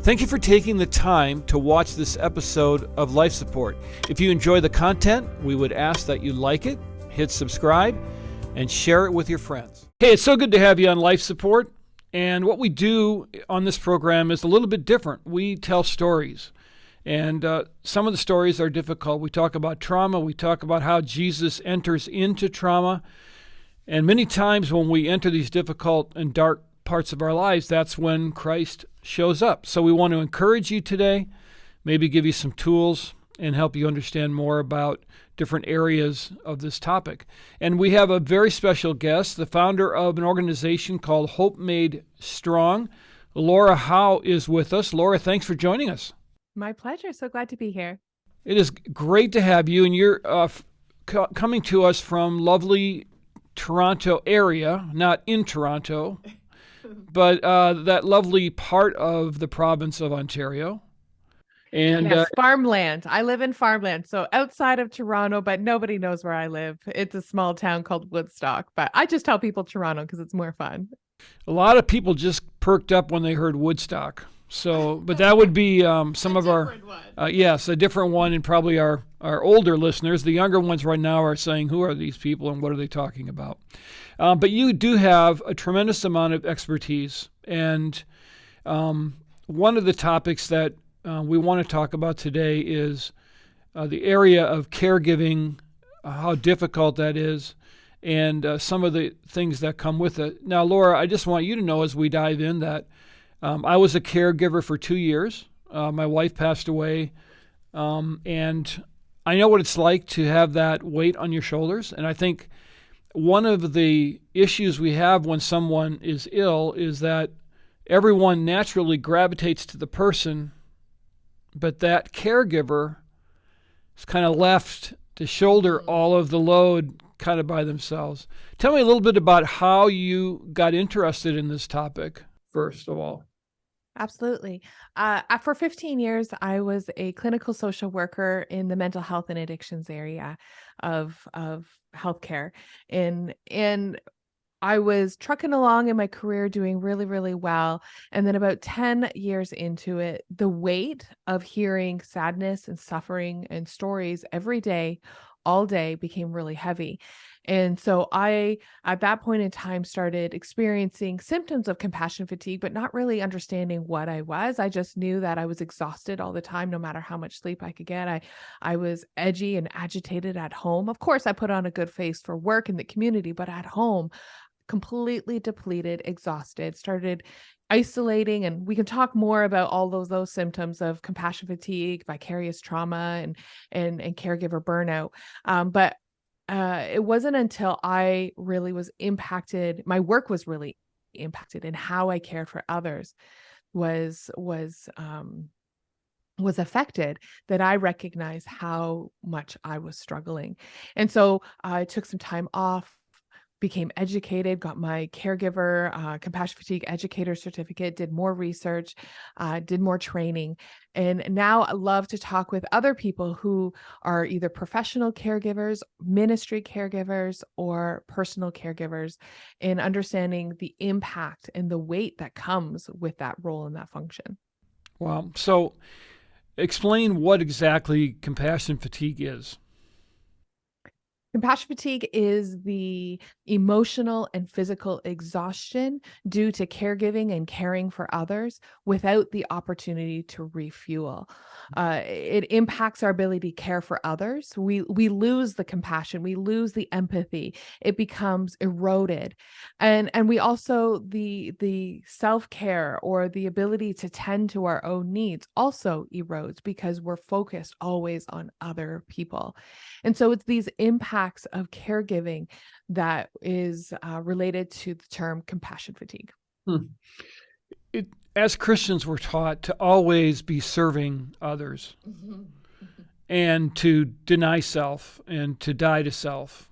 Thank you for taking the time to watch this episode of Life Support. If you enjoy the content, we would ask that you like it, hit subscribe, and share it with your friends. Hey, it's so good to have you on Life Support. And what we do on this program is a little bit different. We tell stories. And some of the stories are difficult. We talk about trauma. We talk about how Jesus enters into trauma. And many times when we enter these difficult and dark parts of our lives, that's when Christ shows up. So we want to encourage you today, maybe give you some tools and help you understand more about different areas of this topic. And we have a very special guest, the founder of an organization called Hope Made Strong. Laura Howe is with us. Laura, thanks for joining us. My pleasure. So glad to be here. It is great to have you, and you're coming to us from lovely Toronto area, not in Toronto, but that lovely part of the province of Ontario. And yes, farmland. I live in farmland, so outside of Toronto, but nobody knows where I live. It's a small town called Woodstock, but I just tell people Toronto because it's more fun. A lot of people just perked up when they heard Woodstock. So, but that would be some of our, yes, a different one, and probably our older listeners. The younger ones right now are saying, who are these people and what are they talking about? But you do have a tremendous amount of expertise. And one of the topics that we want to talk about today is the area of caregiving, how difficult that is, and some of the things that come with it. Now, Laura, I just want you to know as we dive in that I was a caregiver for 2 years. My wife passed away, and I know what it's like to have that weight on your shoulders. And I think one of the issues we have when someone is ill is that everyone naturally gravitates to the person, but that caregiver is kind of left to shoulder all of the load kind of by themselves. Tell me a little bit about how you got interested in this topic, first of all. Absolutely. For 15 years, I was a clinical social worker in the mental health and addictions area of healthcare. And I was trucking along in my career doing really, really well. And then about 10 years into it, the weight of hearing sadness and suffering and stories every day, all day, became really heavy. And so I, at that point in time, started experiencing symptoms of compassion fatigue, but not really understanding what I was. I just knew that I was exhausted all the time, no matter how much sleep I could get. I was edgy and agitated at home. Of course, I put on a good face for work in the community, but at home, completely depleted, exhausted, started isolating. And we can talk more about all those symptoms of compassion fatigue, vicarious trauma, and caregiver burnout. But it wasn't until I really was impacted, my work was really impacted, and how I cared for others was affected, that I recognized how much I was struggling. And so I took some time off, became educated, got my caregiver compassion fatigue educator certificate, did more research, did more training. And now I love to talk with other people who are either professional caregivers, ministry caregivers, or personal caregivers, in understanding the impact and the weight that comes with that role and that function. Wow. So explain what exactly compassion fatigue is. Compassion fatigue is the emotional and physical exhaustion due to caregiving and caring for others without the opportunity to refuel. It impacts our ability to care for others. We lose the compassion, we lose the empathy. It becomes eroded, and we also the self-care or the ability to tend to our own needs also erodes because we're focused always on other people. And so it's these impacts of caregiving that is related to the term compassion fatigue. As Christians, we're taught to always be serving others and to deny self and to die to self.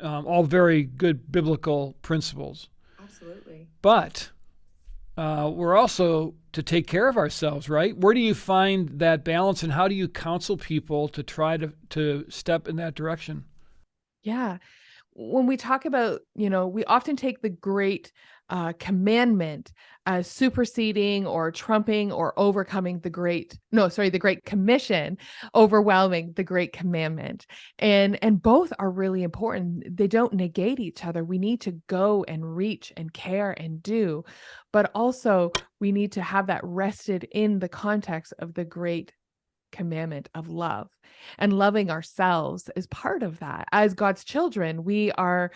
All very good biblical principles. Absolutely. But we're also to take care of ourselves, right? Where do you find that balance, and how do you counsel people to try to step in that direction? Yeah. when we talk about, we often take the great commandment as superseding or trumping or overcoming the great commission, overwhelming the great commandment. And both are really important. They don't negate each other. We need to go and reach and care and do, but also we need to have that rested in the context of the great commandment of love, and loving ourselves is part of that. As God's children, we are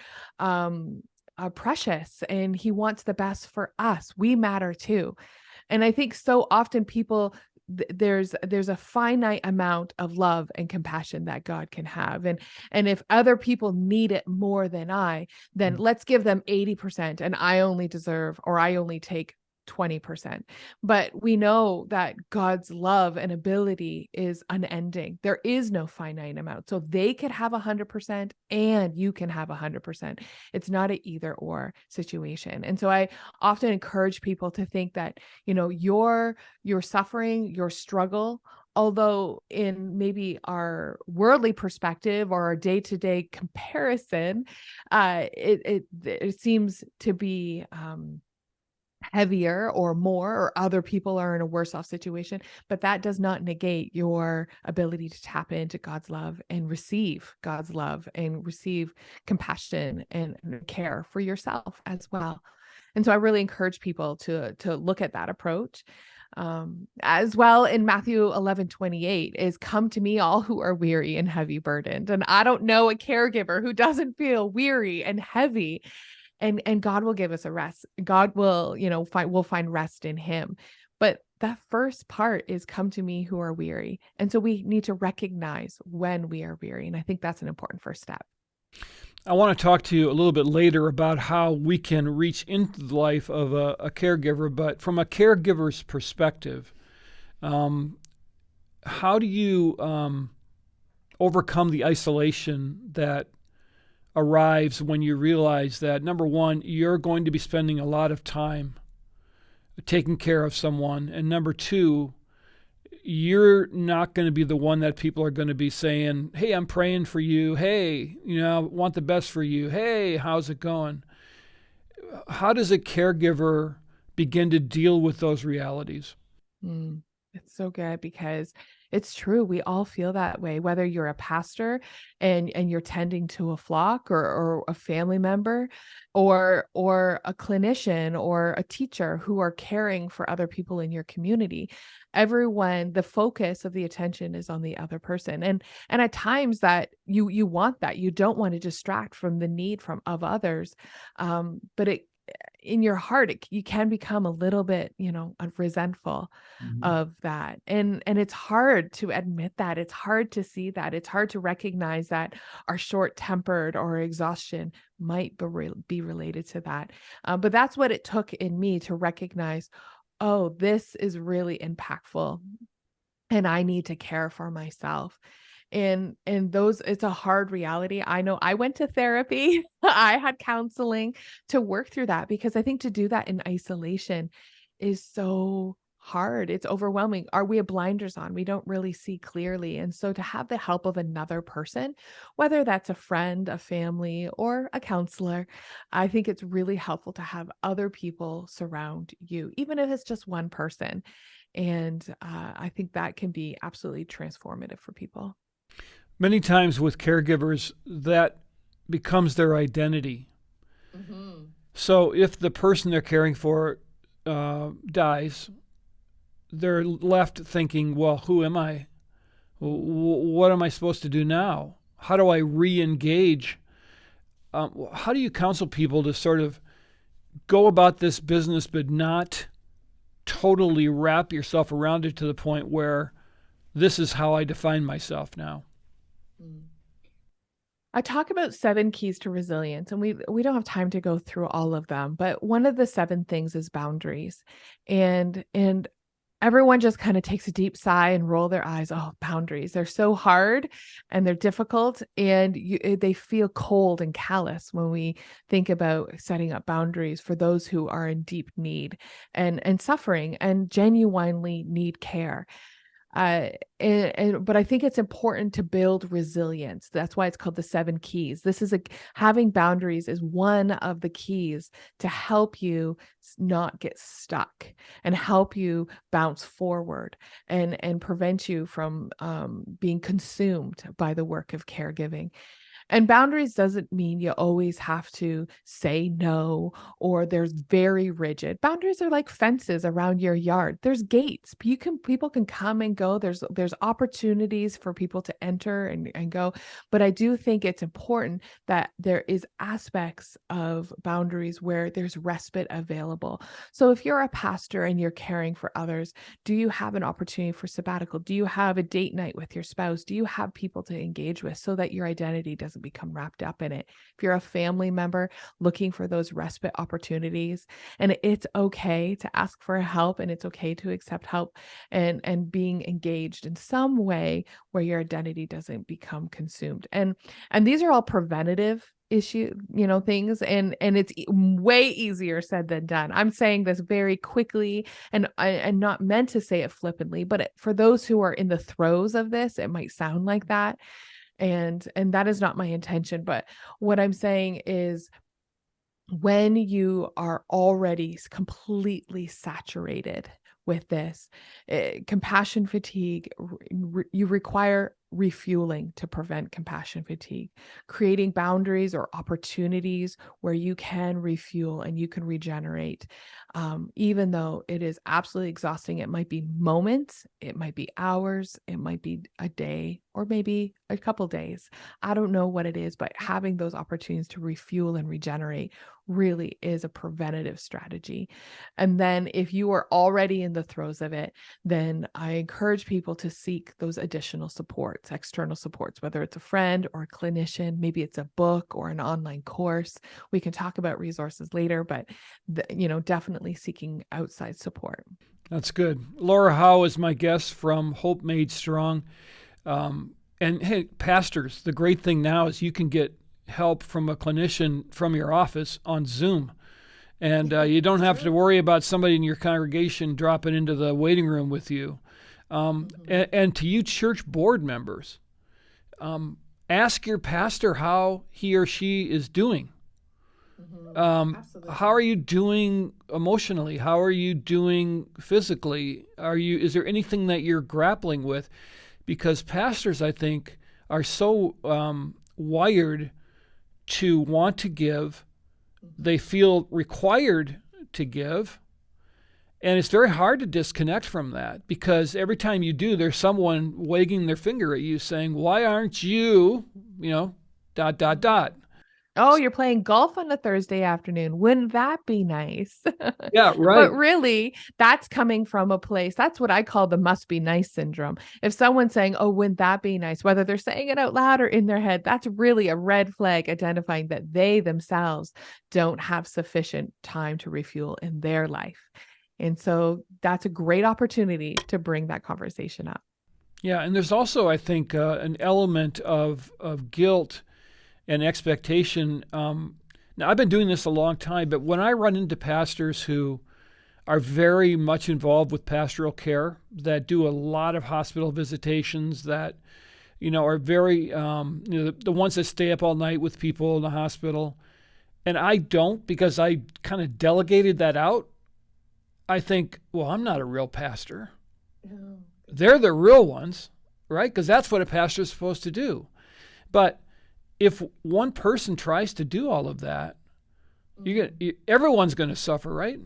precious, and he wants the best for us. We matter too. And I think so often people, there's a finite amount of love and compassion that God can have. And if other people need it more than then let's give them 80%, and I only deserve, or I only take 20%. But we know that God's love and ability is unending. There is no finite amount. So they could have 100% and you can have 100%. It's not an either or situation. And so I often encourage people to think that, your suffering, your struggle, although in maybe our worldly perspective or our day-to-day comparison, it seems to be heavier or more, or other people are in a worse off situation, but that does not negate your ability to tap into God's love and receive God's love and receive compassion and care for yourself as well. And so I really encourage people to look at that approach. As well, in Matthew 11:28 is, come to me all who are weary and heavy burdened. And I don't know a caregiver who doesn't feel weary and heavy, and God will give us a rest. God will, we'll find rest in him. But that first part is, come to me who are weary. And so we need to recognize when we are weary. And I think that's an important first step. I want to talk to you a little bit later about how we can reach into the life of a caregiver, but from a caregiver's perspective, how do you overcome the isolation that arrives when you realize that, number one, you're going to be spending a lot of time taking care of someone, and number two, you're not going to be the one that people are going to be saying, hey, I'm praying for you. Hey, I want the best for you. Hey, how's it going? How does a caregiver begin to deal with those realities? It's so good, because it's true. We all feel that way, whether you're a pastor and you're tending to a flock, or a family member, or a clinician or a teacher who are caring for other people in your community. Everyone, the focus of the attention is on the other person. And at times that you want that. You don't want to distract from the need of others. But in your heart, you can become a little bit, resentful of that. And it's hard to admit that. It's hard to see that. It's hard to recognize that our short-tempered or exhaustion might be related to that. But that's what it took in me to recognize, oh, this is really impactful, and I need to care for myself. And it's a hard reality. I know I went to therapy. I had counseling to work through that, because I think to do that in isolation is so hard. It's overwhelming. We have blinders on? We don't really see clearly. And so to have the help of another person, whether that's a friend, a family, or a counselor, I think it's really helpful to have other people surround you, even if it's just one person. And I think that can be absolutely transformative for people. Many times with caregivers, that becomes their identity. Mm-hmm. So if the person they're caring for dies, they're left thinking, well, who am I? What am I supposed to do now? How do I re-engage? How do you counsel people to sort of go about this business but not totally wrap yourself around it to the point where this is how I define myself now? I talk about 7 keys to resilience, and we don't have time to go through all of them, but one of the 7 things is boundaries. And everyone just kind of takes a deep sigh and roll their eyes. Oh, boundaries. They're so hard and they're difficult, and they feel cold and callous when we think about setting up boundaries for those who are in deep need and suffering and genuinely need care. Uh, but I think it's important to build resilience. That's why it's called the 7 keys. Having boundaries is one of the keys to help you not get stuck and help you bounce forward and prevent you from being consumed by the work of caregiving. And boundaries doesn't mean you always have to say no, or there's very rigid. Boundaries are like fences around your yard. There's gates. People can come and go. There's opportunities for people to enter and go. But I do think it's important that there is aspects of boundaries where there's respite available. So if you're a pastor and you're caring for others, do you have an opportunity for sabbatical? Do you have a date night with your spouse? Do you have people to engage with so that your identity doesn't become wrapped up in it? If you're a family member looking for those respite opportunities, and it's okay to ask for help and it's okay to accept help, and being engaged in some way where your identity doesn't become consumed. And these are all preventative things, and it's way easier said than done. I'm saying this very quickly and not meant to say it flippantly, but for those who are in the throes of this, it might sound like that. And that is not my intention. But what I'm saying is, when you are already completely saturated with this compassion fatigue, you require refueling to prevent compassion fatigue, creating boundaries or opportunities where you can refuel and you can regenerate. Even though it is absolutely exhausting, it might be moments, it might be hours, it might be a day, or maybe a couple days. I don't know what it is, but having those opportunities to refuel and regenerate really is a preventative strategy. And then if you are already in the throes of it, then I encourage people to seek those additional supports, external supports, whether it's a friend or a clinician, maybe it's a book or an online course. We can talk about resources later, but definitely seeking outside support. That's good. Laura Howe is my guest from Hope Made Strong. And hey, pastors, the great thing now is you can get help from a clinician from your office on Zoom. And you don't have to worry about somebody in your congregation dropping into the waiting room with you. And to you church board members, ask your pastor how he or she is doing. How are you doing emotionally? How are you doing physically? Is there anything that you're grappling with? Because pastors, I think, are so wired to want to give. They feel required to give. And it's very hard to disconnect from that, because every time you do, there's someone wagging their finger at you saying, why aren't you, dot, dot, dot. Oh, you're playing golf on a Thursday afternoon. Wouldn't that be nice? Yeah, right. But really, that's coming from a place. That's what I call the must be nice syndrome. If someone's saying, oh, wouldn't that be nice, whether they're saying it out loud or in their head, that's really a red flag identifying that they themselves don't have sufficient time to refuel in their life. And so that's a great opportunity to bring that conversation up. Yeah. And there's also, I think, an element of guilt and expectation. Now, I've been doing this a long time, but when I run into pastors who are very much involved with pastoral care, that do a lot of hospital visitations, that are very the ones that stay up all night with people in the hospital, and I don't, because I kind of delegated that out. I think, well, I'm not a real pastor. No. They're the real ones, right? Because that's what a pastor is supposed to do. But if one person tries to do all of that, everyone's going to suffer, right?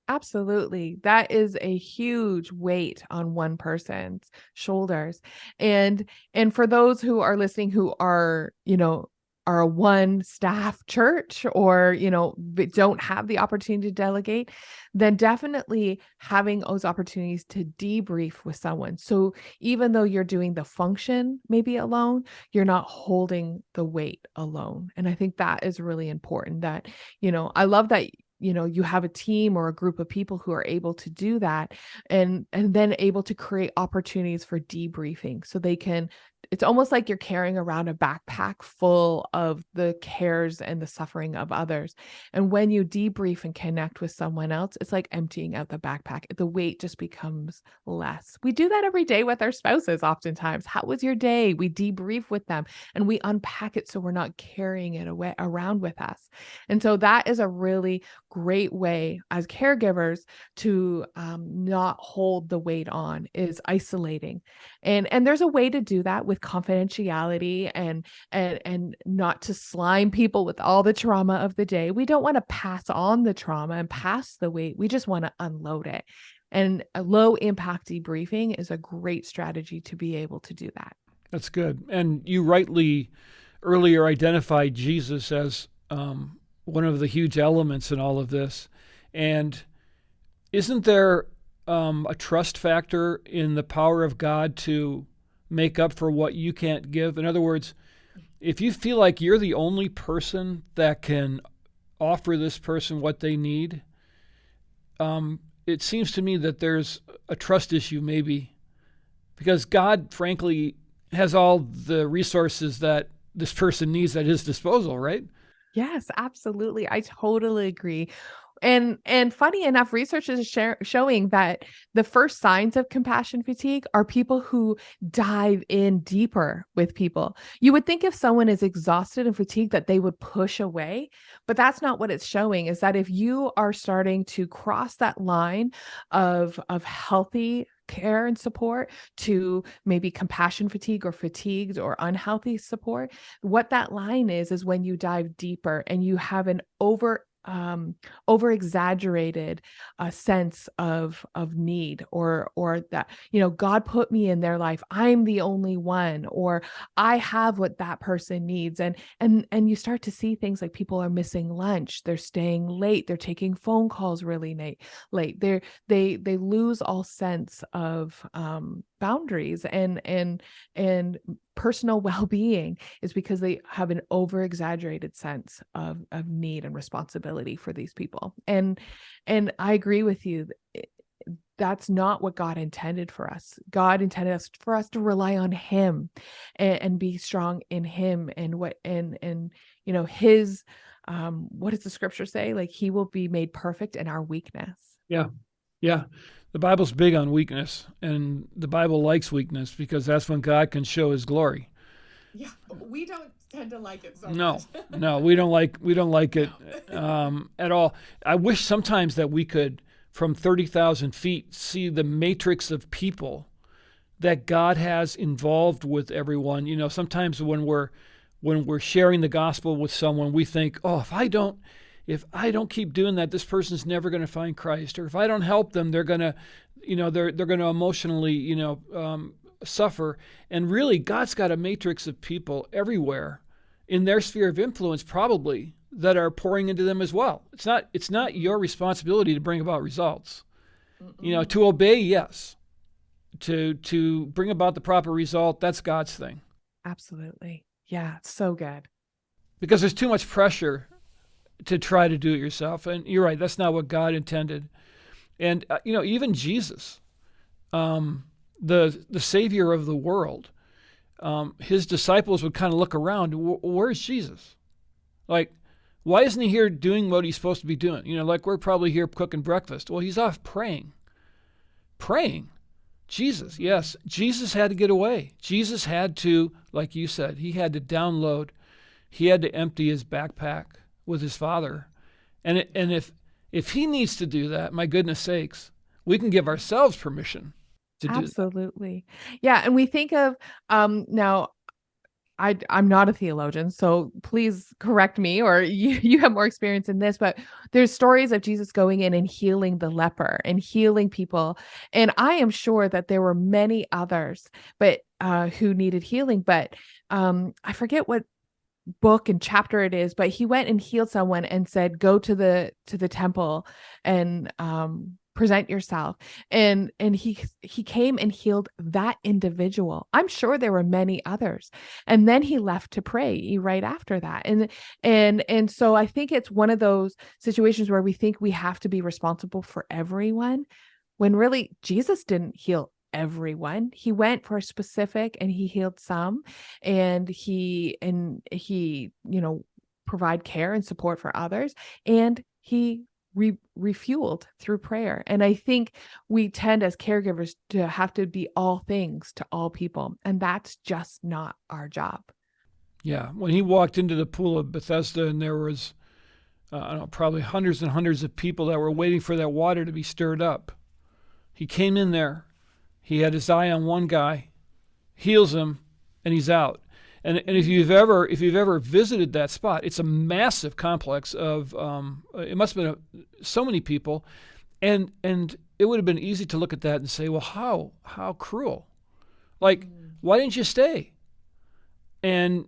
Absolutely. That is a huge weight on one person's shoulders. And for those who are listening who are a one staff church, or don't have the opportunity to delegate, then definitely having those opportunities to debrief with someone. So even though you're doing the function maybe alone, you're not holding the weight alone. And I think that is really important. That I love that you have a team or a group of people who are able to do that, and then able to create opportunities for debriefing, so they can it's almost like you're carrying around a backpack full of the cares and the suffering of others. And when you debrief and connect with someone else, it's like emptying out the backpack. The weight just becomes less. We do that every day with our spouses oftentimes. How was your day? We debrief with them and we unpack it so we're not carrying it away around with us. And so that is a really great way as caregivers to not hold the weight on, is isolating. And there's a way to do that with confidentiality and not to slime people with all the trauma of the day. We don't want to pass on the trauma and pass the weight. We just want to unload it. And a low impact debriefing is a great strategy to be able to do that. That's good. And you rightly earlier identified Jesus as one of the huge elements in all of this. And isn't there a trust factor in the power of God to make up for what you can't give? In other words, if you feel like you're the only person that can offer this person what they need, it seems to me that there's a trust issue maybe, because God, frankly, has all the resources that this person needs at his disposal, right? Yes, absolutely. I totally agree. And funny enough, research is showing that the first signs of compassion fatigue are people who dive in deeper with people. You would think if someone is exhausted and fatigued that they would push away, but that's not what it's showing. Is that if you are starting to cross that line of healthy care and support to maybe compassion fatigue or fatigued or unhealthy support, what that line is when you dive deeper and you have an over exaggerated sense of need, or that, God put me in their life, I'm the only one, or I have what that person needs. And you start to see things like people are missing lunch, they're staying late, they're taking phone calls really late, they lose all sense of boundaries and personal well-being, is because they have an over-exaggerated sense of need and responsibility for these people. And I agree with you. That's not what God intended for us. God intended us for us to rely on him and be strong in him, and his what does the scripture say? Like, he will be made perfect in our weakness. Yeah. Yeah. The Bible's big on weakness, and the Bible likes weakness because that's when God can show his glory. Yeah, we don't tend to like it so No, much. no, we don't like it at all. I wish sometimes that we could, from 30,000 feet, see the matrix of people that God has involved with everyone. Sometimes when we're sharing the gospel with someone, we think, oh, if I don't keep doing that, this person's never going to find Christ. Or if I don't help them, they're going to, they're going to emotionally, suffer. And really, God's got a matrix of people everywhere in their sphere of influence, probably, that are pouring into them as well. It's not your responsibility to bring about results. To obey, yes. To bring about the proper result, that's God's thing. Absolutely. Yeah, it's so good. Because there's too much pressure to try to do it yourself. And you're right, that's not what God intended. And, even Jesus, the Savior of the world, his disciples would kind of look around, where's Jesus? Like, why isn't he here doing what he's supposed to be doing? Like we're probably here cooking breakfast. Well, he's off praying. Praying. Jesus, yes. Jesus had to get away. Jesus had to, like you said, he had to download. He had to empty his backpack with his Father. And if he needs to do that, my goodness sakes, we can give ourselves permission to do that. Absolutely. Yeah. And we think of now, I'm not a theologian, so please correct me, or you have more experience in this, but there's stories of Jesus going in and healing the leper and healing people. And I am sure that there were many others, but who needed healing. But I forget what book and chapter it is, but he went and healed someone and said, go to the temple and present yourself. And he came and healed that individual. I'm sure there were many others. And then he left to pray right after that. And so I think it's one of those situations where we think we have to be responsible for everyone, when really Jesus didn't heal everyone. He went for a specific and he healed some, and he provide care and support for others, and he refueled through prayer. And I think we tend as caregivers to have to be all things to all people, and that's just not our job. Yeah, when he walked into the pool of Bethesda and there was, I don't know, probably hundreds and hundreds of people that were waiting for that water to be stirred up. He came in there, he had his eye on one guy, heals him, and he's out. And if you've ever visited that spot, it's a massive complex of it must have been so many people, and it would have been easy to look at that and say, well, how cruel, like why didn't you stay? And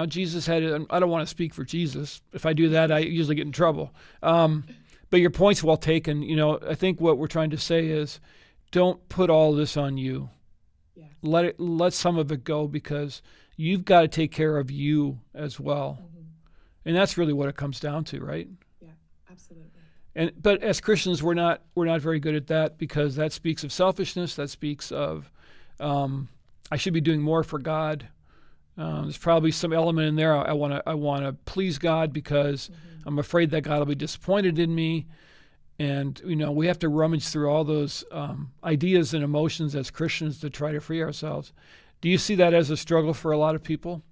Jesus had it. I don't want to speak for Jesus. If I do that, I usually get in trouble. But your point's well taken. I think what we're trying to say is, don't put all this on you. Yeah. Let some of it go, because you've got to take care of you as well. Mm-hmm. And that's really what it comes down to, right? Yeah, absolutely. But as Christians, we're not very good at that, because that speaks of selfishness. That speaks of I should be doing more for God. There's probably some element in there. I want to please God because I'm afraid that God will be disappointed in me. And we have to rummage through all those ideas and emotions as Christians to try to free ourselves. Do you see that as a struggle for a lot of people?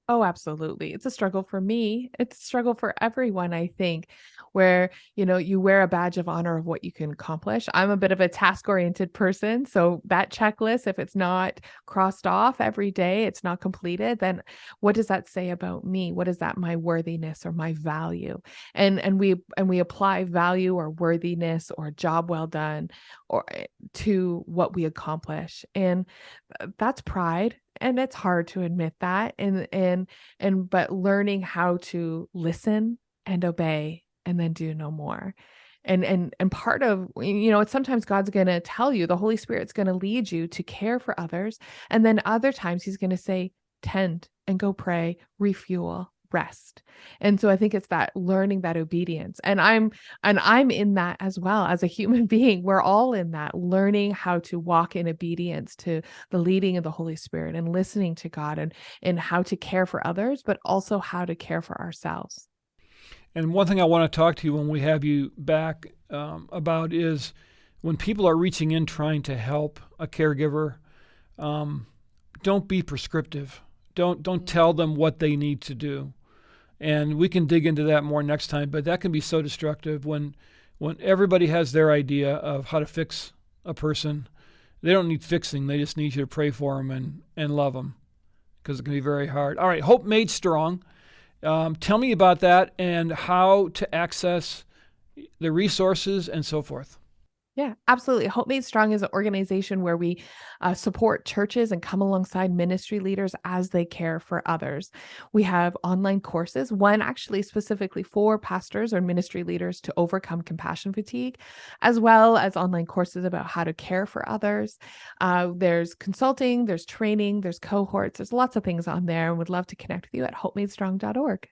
Oh, absolutely. It's a struggle for me. It's a struggle for everyone, I think, where, you wear a badge of honor of what you can accomplish. I'm a bit of a task-oriented person. So that checklist, if it's not crossed off every day, it's not completed, then what does that say about me? What is that, my worthiness or my value? And we apply value or worthiness or job well done or to what we accomplish. And that's pride. And it's hard to admit that. But learning how to listen and obey and then do no more. And part of, it's sometimes God's going to tell you, the Holy Spirit's going to lead you to care for others. And then other times he's going to say, tend and go pray, refuel, rest. And so I think it's that learning that obedience. And I'm in that as well as a human being. We're all in that, learning how to walk in obedience to the leading of the Holy Spirit and listening to God and how to care for others, but also how to care for ourselves. And one thing I want to talk to you when we have you back about is when people are reaching in trying to help a caregiver, don't be prescriptive. Don't tell them what they need to do. And we can dig into that more next time, but that can be so destructive when everybody has their idea of how to fix a person. They don't need fixing. They just need you to pray for them and love them, because it can be very hard. All right, Hope Made Strong. Tell me about that and how to access the resources and so forth. Yeah, absolutely. Hope Made Strong is an organization where we support churches and come alongside ministry leaders as they care for others. We have online courses, one actually specifically for pastors or ministry leaders to overcome compassion fatigue, as well as online courses about how to care for others. There's consulting, there's training, there's cohorts, there's lots of things on there, and would love to connect with you at hopemadestrong.org.